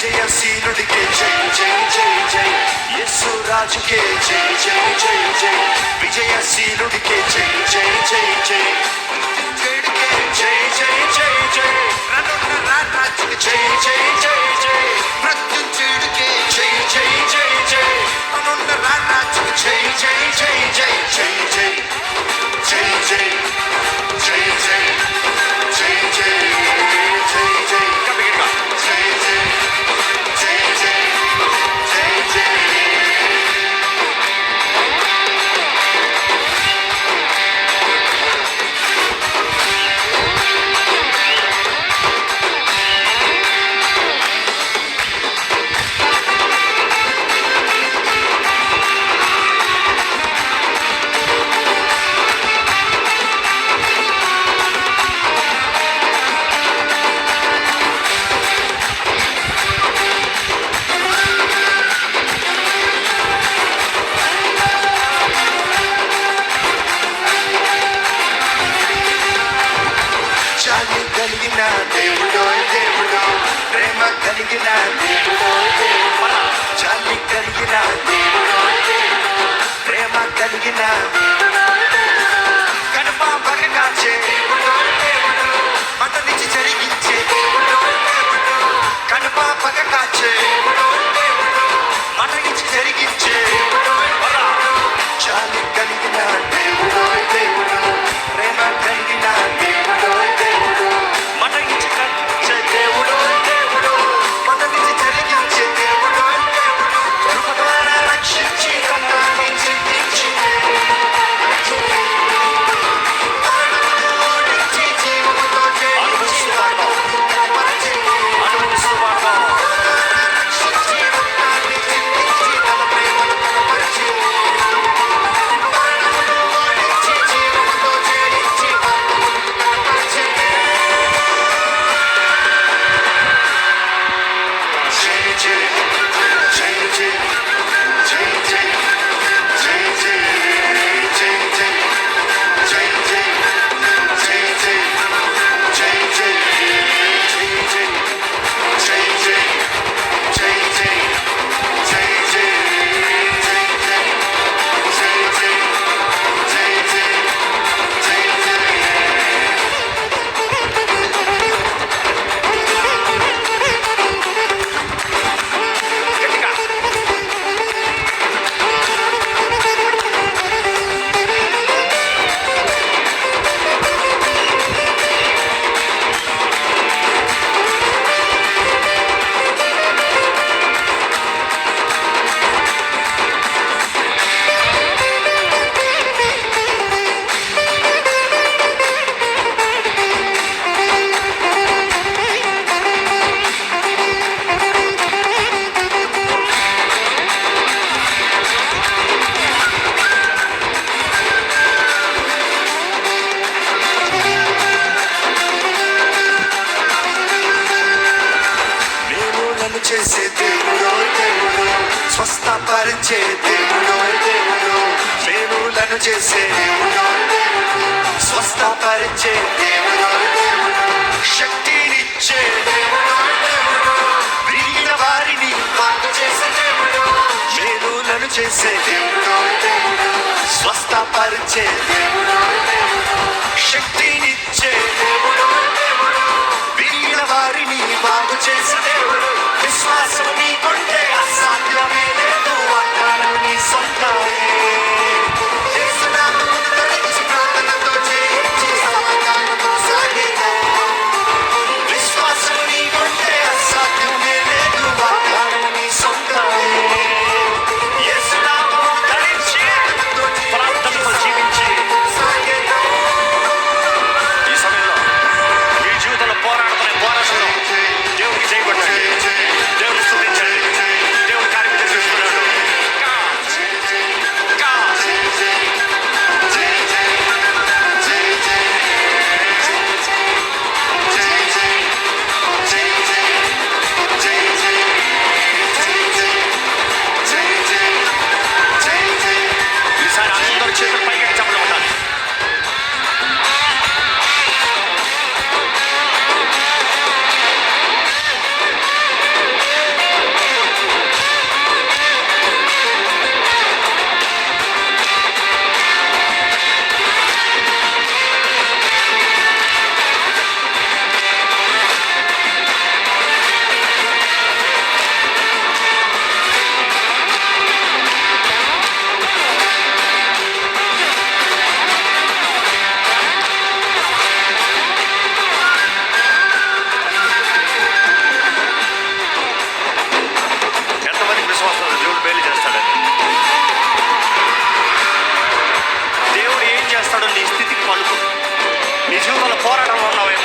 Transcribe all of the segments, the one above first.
విజయశీలుడికే జై జై జై జై, యేసు రాజుకే జై జై జై జై, విజయశీలుడికే జై జై జై జై, జై జై జై జై, రానున్న రాజుకి జై జై జై జై, మృత్యుంజయుడికే జై జై జై జై, రానున్న రాజుకి జై జై జై జై, జై జై జై జై జై జై జై జై జై జై, కబిగా జై జై జై జై జై జై. కలిగిన దేవుడో దేవుడో, ప్రేమ కలిగిన దేవుడో దేవుడో, జాలి కలిగిన దేవుడో దేవుడో, ప్రేమ కలిగిన కనుప పగ కాచే దేవుడో దేవుడో, మంట నుంచి జరిగించే దేవుడో దేవుడో, కనుప పగ కాచే దేవుడో దేవుడో, మంట నుంచి జరిగించే దేవుడో దేవుడో, జాలి కలిగిన దేవుడో దేవుడో, ప్రేమ కలిగిన దేవుడో దేవుడో, దేవుడో దేవుడో, మన నుంచి జరిగించే దేవుడో దేవుడో, కృప ద్వారా రక్షించి కన్నాన్ని చింతించి ఓడించి జీవముతో జయించి రక్షించి కన్నాన్ని చింతించి తన ప్రేమను కనపరిచి ఓడించి జీవముతో జయించి కనపరిచి. చేసే దేవుడో దేవుడో, స్వస్థపరిచే దేవుడో దేవుడో, మేలులను చేసే దేవుడో దేవుడో, స్వస్థపరిచే దేవుడో దేవుడో, శక్తినిచ్చే దేవుడో దేవుడో, విరిగిన వారిని బాగు చేసే దేవుడో, మేలులను చేసే దేవుడో దేవుడో, స్వస్థపరిచే దేవుడో దేవుడో, శక్తినిచ్చే దేవుడో దేవుడో, విరిగిన వారిని బాగు చేసే దేవుడు. విశ్వాసం నీకుంటే అసాధ్యమే లేదు, వాగ్దానం నీ సొంతమే. యేసునామమును తలచి ప్రార్థనతో చేయించి సమాధానంతో సాగిపో. విశ్వాసం నీకుంటే అసాధ్యమే లేదు, వాగ్దానం నీ సొంతమే. యేసునామమును తలచి ప్రార్థనతో జీవించి సాగిపో. ఈ సమయంలో మీ జీవితంలో పోరాడుతున్న పోరాటంలో దేవుడికి చేయబడ్డాడు, దేవుని స్తుతించండి.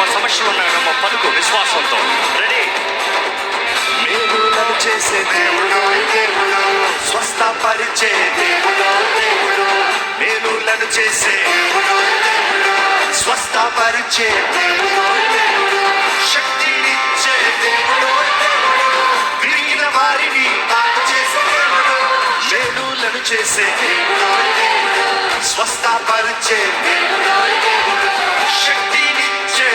యెహోవా సమక్షంలో ఉన్నాడేమో పలుకు విశ్వాసంతో. రెడీ? మేలులను చేసే దేవుడు దేవుడు, స్వస్థపరిచే దేవుడు దేవుడు, మేలులను చేసే దేవుడు దేవుడు, స్వస్థపరిచే దేవుడు దేవుడు, శక్తినిచ్చే దేవుడు దేవుడు, విరిగిన వారిని బాగు చేసే దేవుడు, మేలులను చేసే దేవుడు దేవుడు, స్వస్థపరిచే దేవుడు దేవుడు, శక్తినిచ్చే